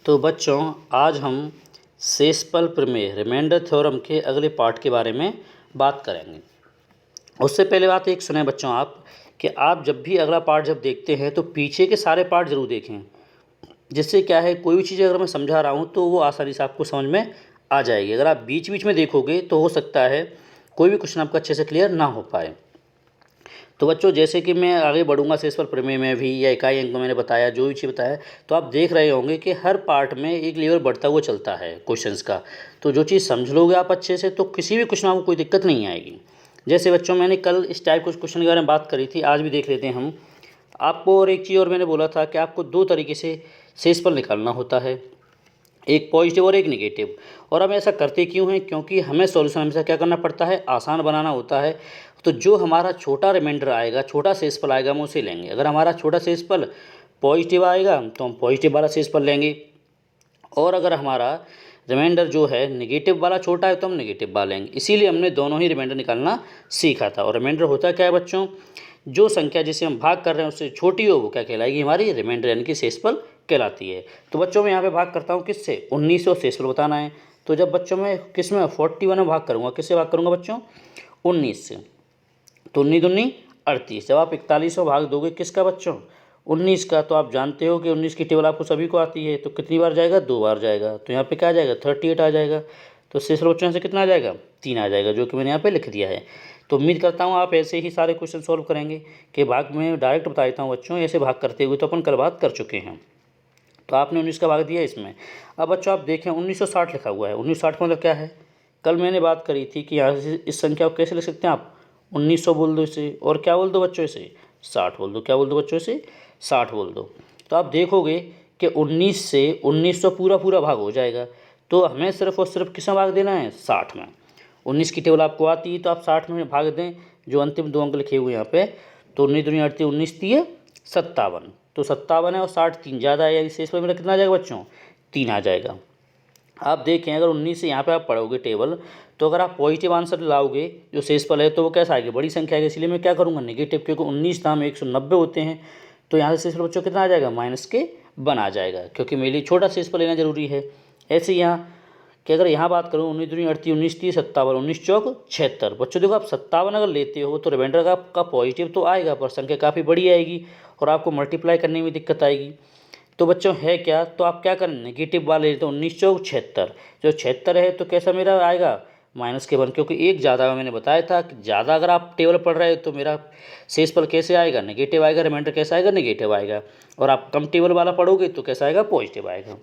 तो बच्चों, आज हम शेषफल प्रमेय रिमाइंडर थ्योरम के अगले पार्ट के बारे में बात करेंगे। उससे पहले बात एक सुने बच्चों आप, कि आप जब भी अगला पार्ट जब देखते हैं तो पीछे के सारे पार्ट जरूर देखें, जिससे क्या है, कोई भी चीज़ अगर मैं समझा रहा हूँ तो वो आसानी से आपको समझ में आ जाएगी। अगर आप बीच बीच में देखोगे तो हो सकता है कोई भी क्वेश्चन आपका अच्छे से क्लियर ना हो पाए। तो बच्चों, जैसे कि मैं आगे बढ़ूंगा शेषफल प्रमेय में भी, या इकाई अंक में मैंने बताया, जो भी चीज़ बताया, तो आप देख रहे होंगे कि हर पार्ट में एक लेवल बढ़ता हुआ चलता है क्वेश्चंस का। तो जो चीज़ समझ लोगे आप अच्छे से, तो किसी भी क्वेश्चन में आपको कोई दिक्कत नहीं आएगी। जैसे बच्चों, मैंने कल इस टाइप कुछ क्वेश्चन के बारे में बात करी थी, आज भी देख लेते हैं हम आपको। और एक चीज़ और मैंने बोला था कि आपको दो तरीके से शेषफल निकालना होता है, एक पॉजिटिव और एक निगेटिव। और हम ऐसा करते क्यों हैं? क्योंकि हमें सॉल्यूशन हमेशा क्या करना पड़ता है, आसान बनाना होता है। तो जो हमारा छोटा रिमाइंडर आएगा, छोटा शेषफल आएगा, हम उसे लेंगे। अगर हमारा छोटा शेषफल पॉजिटिव आएगा तो हम पॉजिटिव वाला शेषफल लेंगे, और अगर हमारा रिमाइंडर जो है निगेटिव वाला छोटा है तो हम निगेटिव वाला लेंगे। इसीलिए हमने दोनों ही रिमाइंडर निकालना सीखा था। और रिमाइंडर होता क्या है बच्चों, जो संख्या जिसे हम भाग कर रहे हैं उससे छोटी हो वो क्या कहलाएगी, हमारी रिमाइंडर यानी कि शेषफल कहलाती है। तो बच्चों, मैं यहाँ पे भाग करता हूँ किससे, 19 से शेषफल बताना है। तो जब बच्चों मैं किस में 41 में भाग करूँगा, किससे भाग करूँगा बच्चों, 19 से। तो 19 दूनी 38। जब आप 41 में भाग दोगे किसका बच्चों, 19 का, तो आप जानते हो कि 19 की टेबल आपको सभी को आती है। तो कितनी बार जाएगा, 2 बार जाएगा। तो यहाँ पे क्या आ जाएगा, 38 आ जाएगा। तो शेषफल बच्चों यहाँ से कितना आ जाएगा, 3 आ जाएगा, जो कि मैंने यहाँ पे लिख दिया है। तो उम्मीद करता हूँ आप ऐसे ही सारे क्वेश्चन सॉल्व करेंगे। कि भाग में डायरेक्ट बता देता हूँ बच्चों, ऐसे भाग करते हुए तो अपन कल बात कर चुके हैं। तो आपने 19 का भाग दिया इसमें। अब बच्चों आप देखें 1960 लिखा हुआ है। 1960 का मतलब क्या है, कल मैंने बात करी थी कि यहाँ से इस संख्या को कैसे लिख सकते हैं आप, 1900 बोल दो इसे, और क्या बोल दो बच्चों इसे, 60 बोल दो। क्या बोल दो बच्चों इसे, 60 बोल दो। तो आप देखोगे कि 19 से 1900 पूरा पूरा भाग हो जाएगा। तो हमें सिर्फ और सिर्फ किस में भाग देना है, 60 में। 19 की टेबल आपको आती है तो आप 60 में भाग दें, जो अंतिम दो अंक लिखे हुए यहाँ पे। तो 19 दूनी 38, 19 तीय 57। तो 57 है और 60 3 ज़्यादा है, यानी शेषफल मेरा कितना आ जाएगा बच्चों, 3 आ जाएगा। आप देखें अगर 19 से यहाँ पे आप पढ़ोगे टेबल, तो अगर आप पॉजिटिव आंसर लाओगे जो शेषफल है, तो वो कैसा आएगा, बड़ी संख्या आएगी। इसलिए मैं क्या करूँगा, नेगेटिव, क्योंकि 19 था, 190 होते हैं। तो यहाँ से शेषफल बच्चों कितना आ जाएगा, -1 आ जाएगा, क्योंकि मेरे लिए छोटा शेषफल लेना जरूरी है। ऐसे यहाँ कि अगर यहाँ बात करूँ, 19 दूनी 38, 19 तीय 57, 19 चौक 76। बच्चों देखो, आप 57 अगर लेते हो तो रिमाइंडर का आपका पॉजिटिव तो आएगा, पर संख्या काफ़ी बड़ी आएगी और आपको मल्टीप्लाई करने में दिक्कत आएगी। तो बच्चों है क्या, तो आप क्या करें, नेगेटिव वाले लेते हो, 19 चौक 76। जो 76 है तो कैसा मेरा आएगा, -1, क्योंकि एक ज़्यादा मैंने बताया था कि ज़्यादा अगर आप टेबल पढ़ रहे हो तो मेरा शेषफल कैसे आएगा, नेगेटिव आएगा, रिमाइंडर कैसा आएगा, नेगेटिव आएगा। और आप कम टेबल वाला पढ़ोगे तो कैसा आएगा, पॉजिटिव आएगा।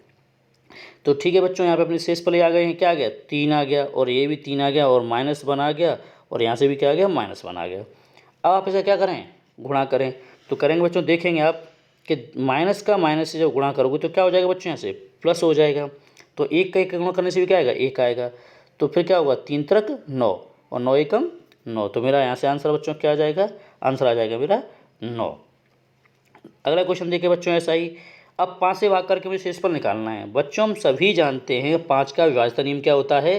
तो ठीक है बच्चों, यहाँ पे अपने शेषफल आ गए हैं, क्या आ गया, 3 आ गया, और ये भी 3 आ गया, और -1 आ गया, और यहाँ से भी क्या आ गया, -1 आ गया। अब आप इसे क्या करें, गुणा करें। तो करेंगे बच्चों, देखेंगे आप कि माइनस का माइनस से जब गुणा करोगे तो क्या हो जाएगा बच्चों, यहाँ से प्लस हो जाएगा। तो एक का एक गुणा करने से भी क्या आएगा, 1 आएगा। तो फिर क्या होगा, 3 त्रिक 9, और 9 एकम 9। तो मेरा यहाँ से आंसर बच्चों क्या आ जाएगा, आंसर आ जाएगा मेरा 9। अगला क्वेश्चन देखिए बच्चों, ऐसा ही। अब 5 से भाग करके मुझे शेषफल निकालना है। बच्चों हम सभी जानते हैं 5 का विभाज्यता नियम क्या होता है,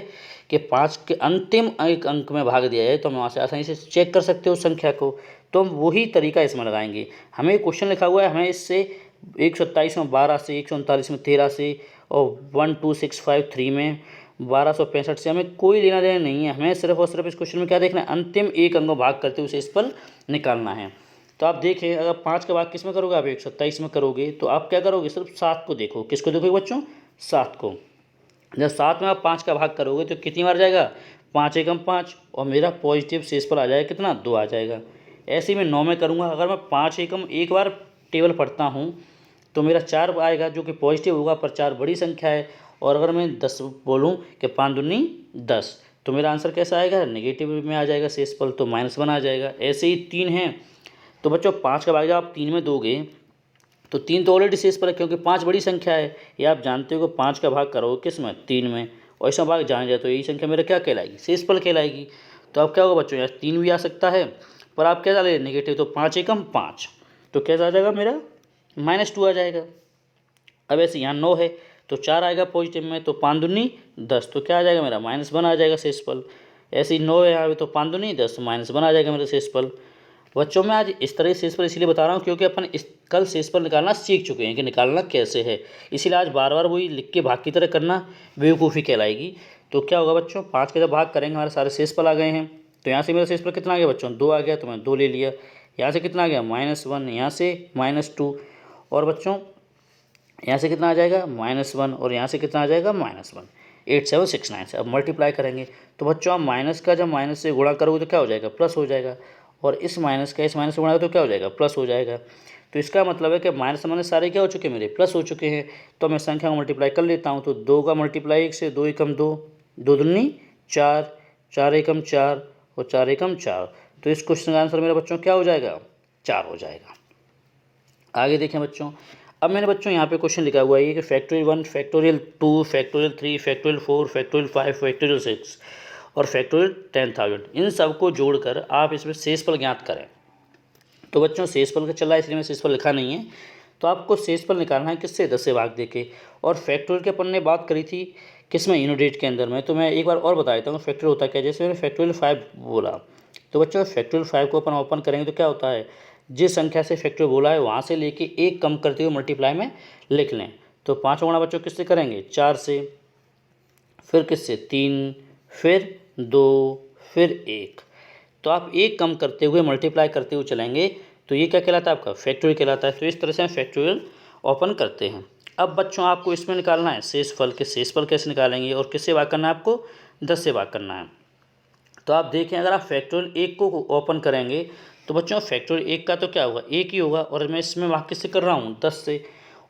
कि 5 के अंतिम एक अंक में भाग दिया जाए तो हम वहाँ से आसानी से चेक कर सकते हो उस संख्या को। तो हम वही तरीका इसमें लगाएंगे। हमें क्वेश्चन लिखा हुआ है, हमें इससे 127 में 12 से, 139 में 13 से, और 12653 में 1265 से हमें कोई लेना देना नहीं है। हमें सिर्फ और सिर्फ इस क्वेश्चन में क्या देखना है, अंतिम एक अंक में भाग करते हुए शेषफल निकालना है। तो आप देखें, अगर 5 का भाग किस में करोगे, आप 127 में करोगे, तो आप क्या करोगे, सिर्फ 7 को देखो। किसको देखोगे बच्चों, 7 को। जब 7 में आप 5 का भाग करोगे तो कितनी बार जाएगा, 5 एकम 5, और मेरा पॉजिटिव शेषफल आ जाएगा कितना, 2 आ जाएगा। ऐसे ही मैं 9 में करूँगा, अगर मैं 5 एकम एक बार टेबल पढ़ता हूँ तो मेरा 4 आएगा, जो कि पॉजिटिव होगा, पर 4 बड़ी संख्या है। और अगर मैं 10 बोलूँ कि 5 दूनी 10, तो मेरा आंसर कैसा आएगा, नेगेटिव में आ जाएगा शेषफल, तो -1 आ जाएगा। ऐसे ही 3 है, तो बच्चों 5 का भाग जब आप 3 में दोगे तो 3 तो ऑलरेडी शेषफल है, क्योंकि 5 बड़ी संख्या है। ये आप जानते हो कि 5 का भाग करोगे किस में, 3 में, और ऐसा भाग जान जाए तो यही संख्या मेरा क्या कहलाएगी, शेषफल कहलाएगी। तो अब क्या होगा बच्चों, यहाँ 3 भी आ सकता है, पर आप क्या डाले, नेगेटिव। तो 5 एकम 5, तो कैसा आ जाएगा मेरा, -2 आ जाएगा। अब ऐसे यहाँ 9 है तो 4 आएगा पॉजिटिव में, तो 5 दूनी 10, तो क्या आ जाएगा मेरा, -1 आ जाएगा शेषफल। ऐसे ही 9 है यहाँ पे, तो 5 दूनी 10, -1 आ जाएगा मेरा शेषफल। बच्चों मैं आज इस तरह से शेषफल इसलिए बता रहा हूँ क्योंकि अपन इस कल शेषफल निकालना सीख चुके हैं कि निकालना कैसे है, इसीलिए आज बार बार वही लिख के भाग की तरह करना बेवकूफ़ी कहलाएगी। तो क्या होगा बच्चों, 5 का जब भाग करेंगे हमारे सारे शेषफल आ गए हैं। तो यहाँ से मेरा शेषफल कितना आ गया बच्चों, 2 आ गया, तो मैंने 2 ले लिया। यहाँ से कितना आ गया, -1, यहाँ से -2, और बच्चों यहाँ से कितना आ जाएगा, -1, और यहाँ से कितना आ जाएगा, -1, 8 7 6 9 से। अब मल्टीप्लाई करेंगे तो बच्चों आप माइनस का जब माइनस से गुणा करोगे तो क्या हो जाएगा, प्लस हो जाएगा, और इस माइनस का इस माइनस से गुणा करोगे तो क्या हो जाएगा, प्लस हो जाएगा। तो इसका मतलब है कि माइनस माइनस सारे क्या हो चुके हैं, मेरे प्लस हो चुके हैं। तो मैं संख्या को मल्टीप्लाई कर लेता हूँ। तो 2 का मल्टीप्लाई 1 से, 2 एकम 2, 2 दूनी 4, 4 एकम 4, और 4 एकम 4। तो इस क्वेश्चन का आंसर मेरा बच्चों क्या हो जाएगा, 4 हो जाएगा। आगे देखें बच्चों, अब मैंने बच्चों यहाँ पे क्वेश्चन लिखा हुआ है कि factorial 1, factorial 2, factorial 3, factorial 4, factorial 5, factorial 6 और फैक्टोरियल 10,000, इन सबको जोड़कर आप इसमें शेषफल ज्ञात करें। तो बच्चों शेषफल का चला है इसलिए मैं शेषफल लिखा नहीं है। तो आपको शेषफल निकालना है किससे, 10 से भाग देके। और फैक्टोरियल के अपन ने बात करी थी किसमें, यूनिट के अंदर में। तो मैं एक बार और बता देता हूँ फैक्टोरियल होता क्या। जैसे मैंने फैक्टोरियल 5 बोला, तो बच्चों फैक्टोरियल 5 को अपन ओपन करेंगे तो क्या होता है, जिस संख्या से फैक्टोरियल बोला है वहाँ से लेके एक कम करते हुए मल्टीप्लाई में लिख लें। तो 5 गुणा बच्चों किससे करेंगे, 4 से, फिर किससे, 3, फिर 2, फिर 1। तो आप एक कम करते हुए मल्टीप्लाई करते हुए चलेंगे तो ये क्या कहलाता है, आपका फैक्टोरियल कहलाता है। तो इस तरह से हम फैक्टोरियल ओपन करते हैं। अब बच्चों आपको इसमें निकालना है शेषफल के, शेषफल कैसे निकालेंगे और किससे भाग करना है, आपको 10 से भाग करना है। तो आप देखें अगर आप फैक्टोरियल 1 को ओपन करेंगे तो बच्चों फैक्टोरियल 1 का तो क्या होगा, 1 ही होगा, और मैं इसमें भाग किससे कर रहा हूँ, 10 से।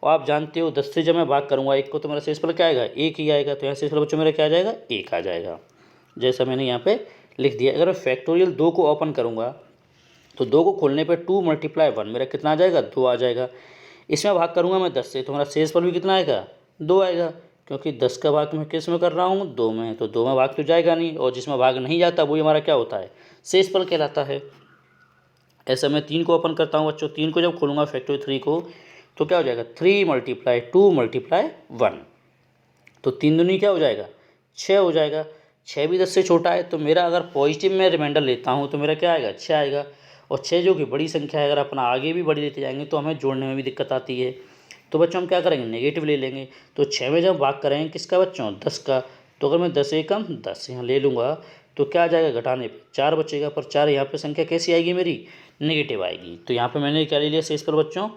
और आप जानते हो 10 से जब मैं भाग करूँगा 1 को तो मेरा शेषफल क्या आएगा, 1 ही आएगा। तो यहाँ शेषफल बच्चों मेरा क्या आ जाएगा, 1 आ जाएगा, जैसा मैंने यहाँ पे लिख दिया। अगर मैं फैक्टोरियल 2 को ओपन करूँगा तो 2 को खोलने पे 2 × 1 मेरा कितना आ जाएगा, 2 आ जाएगा। इसमें भाग करूँगा मैं 10 से तो मेरा शेषफल भी कितना आएगा, 2 आएगा, क्योंकि 10 का भाग मैं किस में कर रहा हूँ, 2 में। तो 2 में भाग तो जाएगा नहीं, और जिसमें भाग नहीं जाता वही हमारा क्या होता है, शेषफल कहलाता है। ऐसा मैं 3 को ओपन करता हूँ बच्चों। 3 को जब खोलूँगा फैक्टोरियल 3 को तो क्या हो जाएगा, 3 × 2 × 1। तो 3 दूनी क्या हो जाएगा, 6 हो जाएगा। 6 भी 10 से छोटा है, तो मेरा अगर पॉजिटिव में रिमाइंडर लेता हूँ तो मेरा क्या आएगा, 6 आएगा। और 6 जो कि बड़ी संख्या है, अगर अपना आगे भी बड़ी लेते जाएंगे तो हमें जोड़ने में भी दिक्कत आती है। तो बच्चों हम क्या करेंगे, नेगेटिव ले लेंगे। तो 6 में जब भाग करेंगे किसका बच्चों, 10 का। तो अगर मैं 10 एकम 10 यहाँ ले लूँगा तो क्या आ जाएगा, घटाने पे 4 बचेगा। पर 4 यहाँ पे संख्या कैसी आएगी, मेरी नेगेटिव आएगी। तो यहाँ पे मैंने क्या ले लिया शेष पर बच्चों,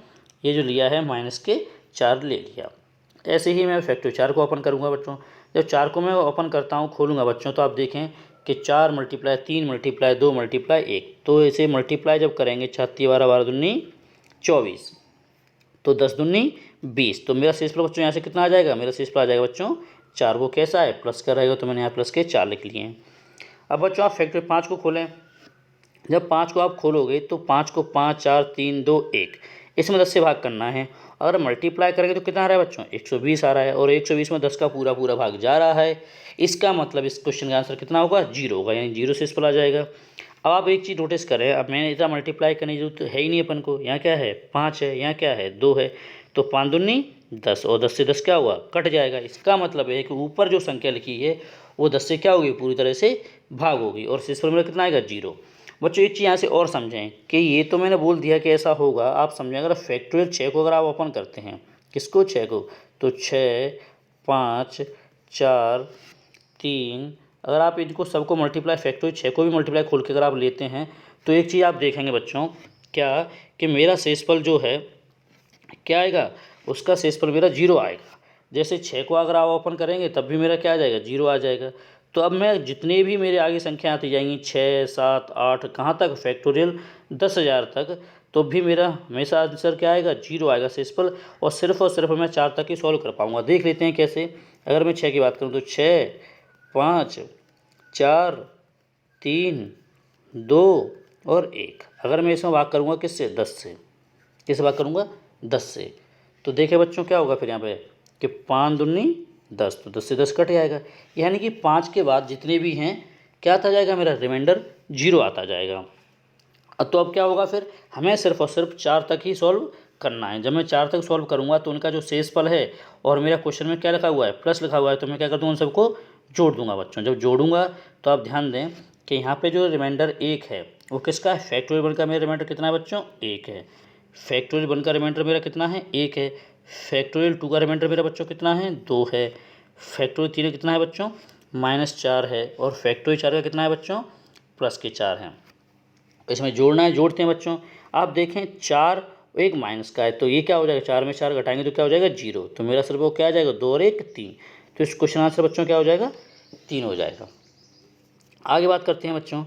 ये जो लिया है -4 ले लिया। ऐसे ही मैं फैक्टोरियल 4 को ओपन करूँगा बच्चों। जब 4 को मैं ओपन करता हूँ, खोलूँगा बच्चों, तो आप देखें कि 4 × 3 × 2 × 1। तो ऐसे मल्टीप्लाई जब करेंगे 36 12 12 दूनी 24, तो 10 दूनी 20। तो मेरा शेषफल बच्चों यहाँ से कितना आ जाएगा, मेरा शेषफल आ जाएगा बच्चों 4। वो कैसा है, प्लस का रहेगा, तो मैंने यहाँ प्लस के 4 लिख लिए हैं। अब बच्चों आप फैक्टोरियल 5 को खोलें। जब 5 को आप खोलोगे तो 5 को 5 4 3 2 1 इसमें 10 से भाग करना है। अगर मल्टीप्लाई करेंगे तो कितना आ रहा है बच्चों, 120 आ रहा है, और 120 में 10 का पूरा पूरा भाग जा रहा है। इसका मतलब इस क्वेश्चन का आंसर कितना होगा, 0 होगा, यानी 0 से शेषफल आ जाएगा। अब आप एक चीज़ नोटिस करें, अब मैंने इतना मल्टीप्लाई करने की जरूरत है ही नहीं अपन को। यहाँ क्या है, 5 है, यहाँ क्या है, 2 है। तो 5 दूनी 10, और 10 से 10 क्या हुआ, कट जाएगा। इसका मतलब है कि ऊपर जो संख्या लिखी है वो 10 से क्या होगी, पूरी तरह से भाग होगी, और शेषफल मेरा कितना आएगा, 0। बच्चों एक चीज़ यहाँ से और समझें कि ये तो मैंने बोल दिया कि ऐसा होगा। आप समझें अगर फैक्टोरियल 6 को अगर आप ओपन करते हैं, किसको, 6 को, तो 6 5 4 3, अगर आप इनको सबको मल्टीप्लाई, फैक्टोरियल 6 को भी मल्टीप्लाई खोल के अगर आप लेते हैं तो एक चीज़ आप देखेंगे बच्चों, क्या कि मेरा शेषफल जो है क्या आएगा, उसका शेषफल मेरा 0 आएगा। जैसे 6 को अगर आप ओपन करेंगे तब भी मेरा क्या आ जाएगा, 0 आ जाएगा। तो अब मैं जितने भी मेरे आगे संख्या आती जाएंगी 6 7 8 कहाँ तक, फैक्टोरियल 10,000 तक, तो भी मेरा हमेशा आंसर क्या आएगा, 0 आएगा शेषफल। और सिर्फ मैं 4 तक ही सॉल्व कर पाऊँगा। देख लेते हैं कैसे। अगर मैं 6 की बात करूँ तो 6 5 4 3 2 और 1। अगर मैं इसमें भाग करूँगा किससे, 10 से, किससे भाग करूँगा, 10 से। तो देखें बच्चों क्या होगा फिर यहाँ पे कि 5 दूनी 10, तो 10 से 10 कट जाएगा, यानी कि 5 के बाद जितने भी हैं क्या आता जाएगा, मेरा रिमाइंडर 0 आता जाएगा। तो अब क्या होगा फिर, हमें सिर्फ और सिर्फ 4 तक ही सॉल्व करना है। जब मैं 4 तक सॉल्व करूँगा तो उनका जो शेषफल है, और मेरा क्वेश्चन में क्या लिखा हुआ है, प्लस लिखा हुआ है, तो मैं क्या कर दूँगा, उन सबको जोड़ दूँगा बच्चों। जब जोड़ूंगा तो आप ध्यान दें कि यहाँ पे जो रिमाइंडर 1 है वो किसका है, फैक्टोरियल 1 का मेरा रिमाइंडर कितना है बच्चों, 1 है। फैक्टोरियल 1 का रिमाइंडर मेरा कितना है 1 है। फैक्टोरियल 2 का रिमाइंडर मेरा बच्चों कितना है 2 है। फैक्टोरियल 3 का कितना है बच्चों -4 है। और फैक्टोरियल 4 का कितना है बच्चों +4 है। इसमें जोड़ना है, जोड़ते हैं बच्चों। आप देखें 4 और 1 माइनस का है तो ये क्या हो जाएगा 4 में 4 घटाएंगे तो क्या हो जाएगा 0। तो मेरा सिर्फ वो क्या आ जाएगा 2 और 1 3। तो इस क्वेश्चन आंसर बच्चों क्या हो जाएगा 3 हो जाएगा। आगे बात करते हैं बच्चों।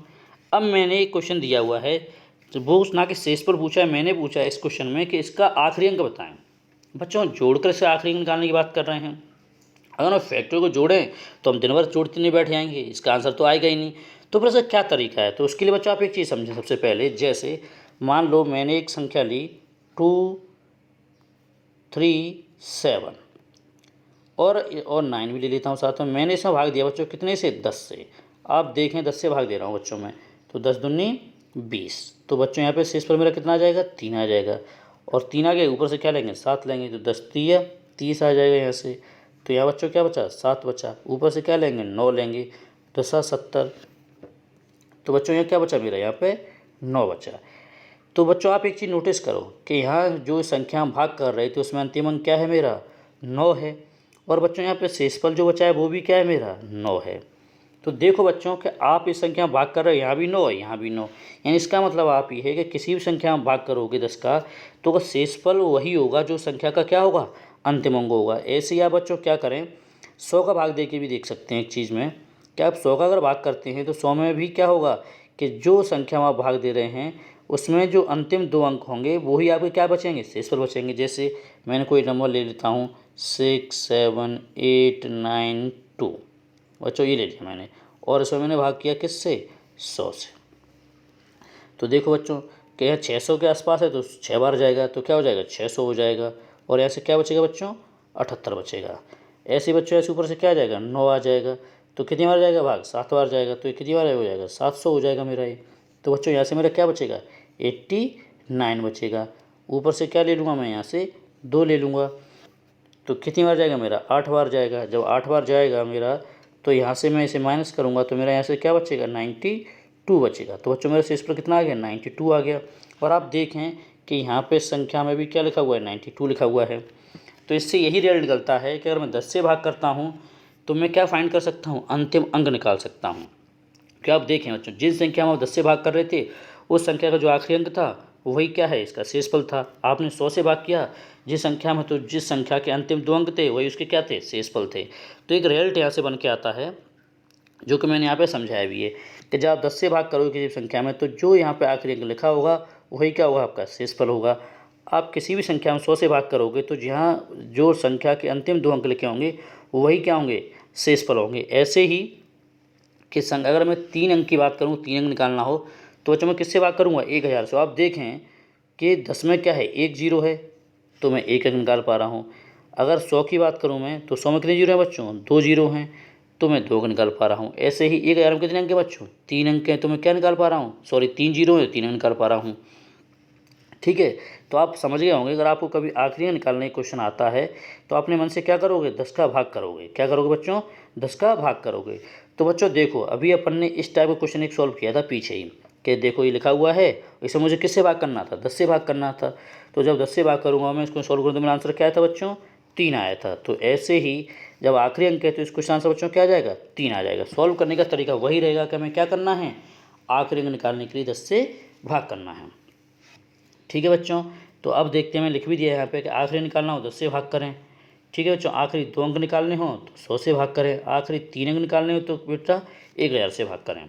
अब मैंने एक क्वेश्चन दिया हुआ है तो वो ना कि शेषफल पूछा है, मैंने पूछा है इस क्वेश्चन में कि इसका आखिरी अंक बताएं। बच्चों जोड़कर से आखिरी अंक निकालने की बात कर रहे हैं। अगर हम फैक्टर को जोड़ें तो हम दिन भर जोड़ते नहीं बैठ जाएंगे, इसका आंसर तो आएगा ही नहीं। तो फिर इसका क्या तरीका है, तो उसके लिए बच्चों आप एक चीज़ समझें। सबसे पहले जैसे मान लो मैंने एक संख्या ली 2 3 7 और 9 भी ले लेता हूँ साथ में। मैंने इसमें भाग दिया बच्चों कितने से 10 से। आप देखें 10 से भाग दे रहा हूँ बच्चों में, तो 10 दूनी 20। तो बच्चों यहाँ पे शेष पर मेरा कितना आ जाएगा 3 आ जाएगा। और 3 आ गए, ऊपर से क्या लेंगे 7 लेंगे तो 10 3 30 आ जाएगा यहाँ से। तो यहाँ बच्चों क्या बचा 7 बचा, ऊपर से क्या लेंगे 9 लेंगे तो 7 70। तो बच्चों यहाँ क्या बचा मेरा यहाँ पे 9 बचा। तो बच्चों आप एक चीज़ नोटिस करो कि यहाँ जो संख्या हम भाग कर रहे थे उसमें अंतिम अंक क्या है मेरा 9 है। और बच्चों यहाँ पे शेषफल जो बचा है वो भी क्या है मेरा 9 है। तो देखो बच्चों कि आप इस संख्या में भाग कर रहे हो, यहाँ भी 9 है यहाँ भी 9, यानी इसका मतलब आप ये है कि किसी भी संख्या में भाग करोगे 10 का तो वह शेषफल वही होगा जो संख्या का क्या होगा अंतिम अंक होगा। ऐसे ही आप बच्चों क्या करें 100 का भाग दे के भी देख सकते हैं एक चीज़ में कि आप 100 का अगर भाग करते हैं तो 100 में भी क्या होगा कि जो संख्या में आप भाग दे रहे हैं उसमें जो अंतिम 2 अंक होंगे वही आपके क्या बचेंगे शेषफल बचेंगे। जैसे मैंने कोई नंबर ले लेता हूँ 6 7 8 9 2 बच्चों ये ले लिया मैंने, और इसमें मैंने भाग किया किससे 100 से। तो देखो बच्चों कि यहाँ 600 के आसपास है तो 6 बार जाएगा तो क्या हो जाएगा 600 हो जाएगा। और यहाँ से क्या बचेगा बच्चों 78 बचेगा। ऐसे बच्चों ऐसे ऊपर से क्या आ जाएगा 9 आ जाएगा तो कितनी बार जाएगा भाग 7 बार जाएगा तो ये कितनी बार हो जाएगा 700 हो जाएगा मेरा ये। तो बच्चों यहाँ से मेरा क्या बचेगा 89 बचेगा। ऊपर से क्या ले लूँगा मैं यहाँ से 2 ले लूँगा तो कितनी बार जाएगा मेरा 8 बार जाएगा। जब 8 बार जाएगा मेरा तो यहाँ से मैं इसे माइनस करूँगा तो मेरा यहाँ से क्या बचेगा 92 बचेगा। तो बच्चों मेरा शेष पर कितना आ गया 92 आ गया। और आप देखें कि यहाँ पे संख्या में भी क्या लिखा हुआ है 92 लिखा हुआ है। तो इससे यही रिजल्ट निकलता है कि अगर मैं 10 से भाग करता हूँ तो मैं क्या फाइंड कर सकता हूँ अंतिम अंक निकाल सकता हूँ। क्या आप देखें बच्चों जिस संख्या में आप 10 से भाग कर रहे थे उस संख्या का जो आखिरी अंक था वही क्या है इसका शेषफल था। आपने 100 से भाग किया जिस संख्या में तो जिस संख्या के अंतिम 2 अंक थे वही उसके क्या थे शेषफल थे। तो एक रिजल्ट यहाँ से बन के आता है जो कि मैंने यहाँ पे समझाया भी है कि जब आप 10 से भाग करोगे किसी संख्या में तो जो यहाँ पे आखिरी अंक लिखा होगा वही क्या होगा आपका शेषफल होगा। आप किसी भी संख्या में 100 से भाग करोगे तो जहाँ जो संख्या के अंतिम 2 अंक लिखे होंगे वही क्या होंगे शेषफल होंगे। ऐसे ही कि अगर मैं 3 अंक की बात करूँ 3 अंक निकालना हो तो बच्चों मैं किससे भाग करूँगा 1000 से। आप देखें कि 10 में क्या है 1 0 है तो मैं 1 अंक निकाल पा रहा हूँ। अगर 100 की बात करूँ मैं तो 100 में कितने जीरो हैं बच्चों 2 0 हैं तो मैं 2 अंक निकाल पा रहा हूँ। ऐसे ही 1000 में कितने अंक हैं बच्चों 3 अंक हैं तो मैं क्या निकाल पा रहा हूँ 3 0 है 3 अंक निकाल पा रहा हूँ। ठीक है, तो आप समझ गए होंगे अगर आपको कभी आखिरी निकालने का क्वेश्चन आता है तो अपने मन से क्या करोगे 10 का भाग करोगे। क्या करोगे बच्चों 10 का भाग करोगे। तो बच्चों देखो अभी अपन ने इस टाइप का क्वेश्चन एक सॉल्व किया था पीछे ही कि देखो ये लिखा हुआ है इसे मुझे किससे भाग करना था 10 से भाग करना था। तो जब 10 से भाग करूँगा मैं इसको सॉल्व करूँ तो मेरा आंसर क्या आया था बच्चों 3 आया था। तो ऐसे ही जब आखिरी अंक है तो इस क्वेश्चन आंसर बच्चों क्या आ जाएगा 3 आ जाएगा। सॉल्व करने का तरीका वही रहेगा कि हमें क्या करना है आखिरी अंक निकालने के लिए 10 से भाग करना है। ठीक है बच्चों, तो अब देखते हैं मैं लिख भी दिया है यहाँ पे कि आखिरी निकालना हो 10 से भाग करें। ठीक है बच्चों, आखिरी 2 अंक निकालने हो तो 100 से भाग करें, आखिरी 3 अंक निकालने हो तो बेटा 1000 से भाग करें।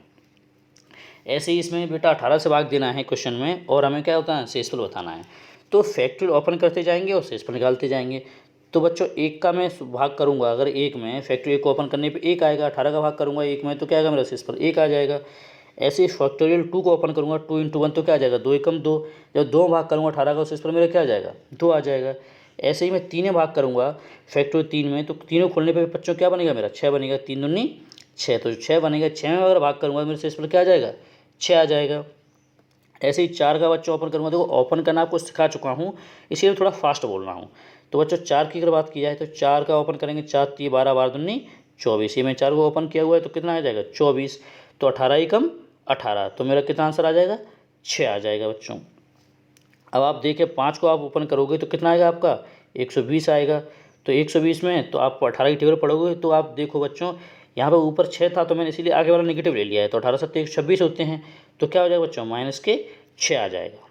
ऐसे ही इसमें बेटा 18 से भाग देना है क्वेश्चन में और हमें क्या होता है शेषफल बताना है। तो फैक्टोरियल ओपन करते जाएंगे और शेषफल निकालते जाएंगे। तो बच्चों 1 का मैं भाग करूँगा, अगर 1 में फैक्टोरियल को ओपन करने पे 1 आएगा, 18 का भाग करूँगा 1 में तो क्या आएगा मेरा शेषफल 1 आ जाएगा। ऐसे ही फैक्टोरियल 2 को ओपन करूँगा 2 × 1 तो क्या आ जाएगा 2 एकम 2। जब 2 भाग करूँगा 18 का शेषफल मेरा क्या आ जाएगा 2 आ जाएगा। ऐसे ही मैं 3 भाग करूँगा फैक्टोरियल 3 में तो तीनों खोलने पे बच्चों क्या बनेगा मेरा 6 बनेगा, 3 दूनी 6 तो 6 बनेगा। 6 में अगर भाग करूँगा मेरे शेषफल क्या आ जाएगा 6 आ जाएगा। ऐसे ही 4 का बच्चों ओपन करूँगा, देखो ओपन करना आपको सिखा चुका हूँ इसीलिए थोड़ा फास्ट बोल रहा हूँ। तो बच्चों 4 की अगर बात की जाए तो 4 का ओपन करेंगे 4 3 12 12 दूनी 24। ये मैं 4 को ओपन किया हुआ है तो कितना आ जाएगा 24। तो 18 एकम 18 तो मेरा कितना आंसर आ जाएगा 6 आ जाएगा बच्चों। अब आप देखें 5 को आप ओपन करोगे तो कितना आएगा आपका 120 आएगा। तो 120 में तो आप 18 की टेबल पढ़ोगे तो आप देखो बच्चों यहाँ पे ऊपर 6 था तो मैंने इसीलिए आगे वाला नेगेटिव ले लिया है। तो 18 7 126 होते हैं तो क्या हो जाएगा बच्चों माइनस के 6 आ जाएगा।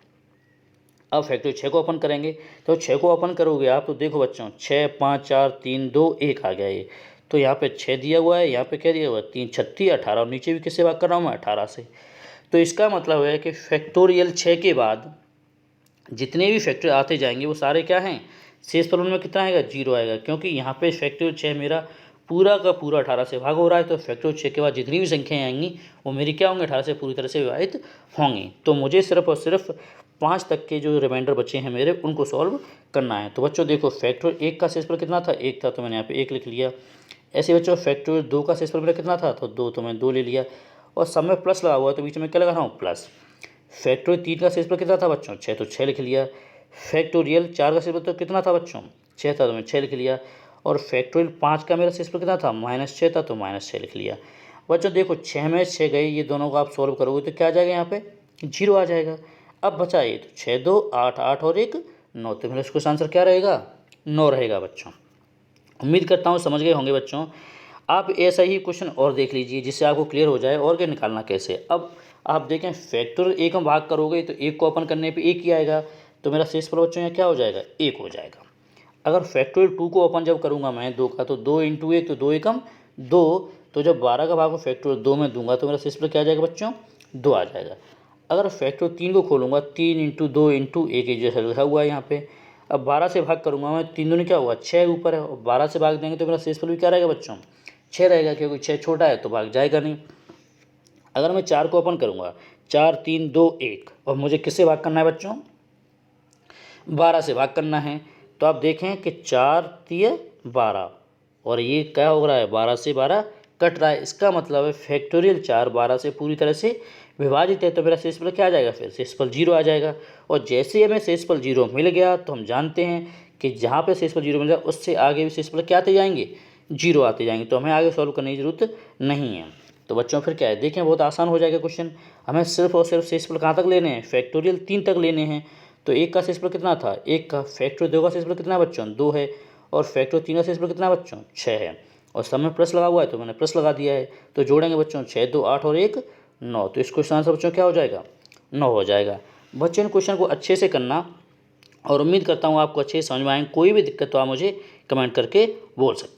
अब फैक्टर 6 को ओपन करेंगे तो 6 को ओपन करोगे आप तो देखो बच्चों 6 5 4 3 2 1 आ गया ये। तो यहाँ पे 6 दिया हुआ है, यहाँ पे क्या दिया हुआ है 3 36 18 और नीचे भी किससे भाग कर रहा हूँ मैं 18 से। तो इसका मतलब है कि फैक्टोरियल 6 के बाद जितने भी फैक्टर आते जाएंगे वो सारे क्या हैं शेषफल में कितना आएगा 0 आएगा, क्योंकि यहाँ पे फैक्टोरियल 6 मेरा पूरा का पूरा 18 से भाग हो रहा है। तो फैक्टोरियल 6 के बाद जितनी भी संख्याएं आएंगी वो मेरी क्या होंगे 18 से पूरी तरह से विभाजित होंगी। तो मुझे सिर्फ और सिर्फ 5 तक के जो रिमाइंडर बचे हैं मेरे उनको सॉल्व करना है। तो बच्चों देखो फैक्टोरियल 1 का शेषफल कितना था 1 था तो मैंने यहाँ पे 1 लिख लिया। ऐसे बच्चों फैक्टोरियल 2 का शेषफल मेरा कितना था तो 2 तो मैंने 2 ले लिया और सब में प्लस लगा हुआ है तो बीच में क्या लगा रहा हूँ प्लस। फैक्टोरियल 3 का शेषफल कितना था बच्चों 6 तो 6 लिख लिया। फैक्टोरियल 4 का शेषफल तो कितना था बच्चों 6 था तो मैं 6 लिख लिया। और फैक्टोरियल 5 का मेरा शेषफल कितना था -6 था तो -6 लिख लिया। बच्चों देखो 6 में 6 गए, ये दोनों को आप सॉल्व करोगे तो क्या आ जाएगा यहाँ पे 0 आ जाएगा। अब बचा ये तो 6 2 8 8 और 1 9, तो मेरा इसका आंसर क्या रहेगा 9 रहेगा बच्चों। उम्मीद करता हूँ समझ गए होंगे बच्चों। आप ऐसा ही क्वेश्चन और देख लीजिए जिससे आपको क्लियर हो जाए और क्या निकालना कैसे। अब आप देखें फैक्टोरियल 1 में भाग करोगे तो 1 को ओपन करने पे 1 ही आएगा तो मेरा शेषफल बच्चों यहाँ क्या हो जाएगा 1 हो जाएगा। अगर फैक्टोरियल 2 को ओपन जब करूँगा मैं 2 का तो 2 × 1 तो 2 एकम 2, तो जब 12 का भाग मैं फैक्टोरियल 2 में दूंगा तो मेरा शेषफल क्या आ जाएगा बच्चों 2 आ जाएगा। अगर फैक्टोरियल 3 को खोलूँगा 3 × 2 × 1 जैसा लिखा हुआ है यहाँ पे। अब 12 से भाग करूँगा मैं 3 दूनी क्या हुआ 6 ऊपर है और 12 से भाग देंगे तो मेरा शेषफल भी क्या रहेगा बच्चों 6 रहेगा, क्योंकि 6 छोटा है तो भाग जाएगा नहीं। अगर मैं 4 को ओपन करूँगा 4 3 2 1 और मुझे किससे भाग करना है बच्चों 12 से भाग करना है। तो आप देखें कि 4 3 12 और ये क्या हो रहा है 12 से 12 कट रहा है। इसका मतलब है फैक्टोरियल 4 12 से पूरी तरह से विभाजित है तो मेरा शेषफल क्या आ जाएगा फिर शेषफल 0 आ जाएगा। और जैसे ही हमें शेषफल 0 मिल गया तो हम जानते हैं कि जहाँ पे शेषफल 0 मिल जाए उससे आगे भी शेषफल क्या आते जाएंगे 0 आते जाएंगे, तो हमें आगे सॉल्व करने की ज़रूरत नहीं है। तो बच्चों फिर क्या है देखें बहुत आसान हो जाएगा क्वेश्चन। हमें सिर्फ और सिर्फ शेषफल कहाँ तक लेने हैं फैक्टोरियल 3 तक लेने हैं। तो 1 का शेषफल कितना था 1 का, फैक्टोरियल 2 का शेषफल कितना बच्चों 2 है और फैक्टोरियल 3 का शेषफल कितना बच्चों 6 है और सब में प्लस लगा हुआ है तो मैंने प्लस लगा दिया है। तो जोड़ेंगे बच्चों 6 2 8 और 1 9, तो इस क्वेश्चन आंसर बच्चों क्या हो जाएगा 9 हो जाएगा। बच्चों इन क्वेश्चन को अच्छे से करना और उम्मीद करता हूँ आपको अच्छे से समझ में आएंगे। कोई भी दिक्कत तो आप मुझे कमेंट करके बोल सकते हैं।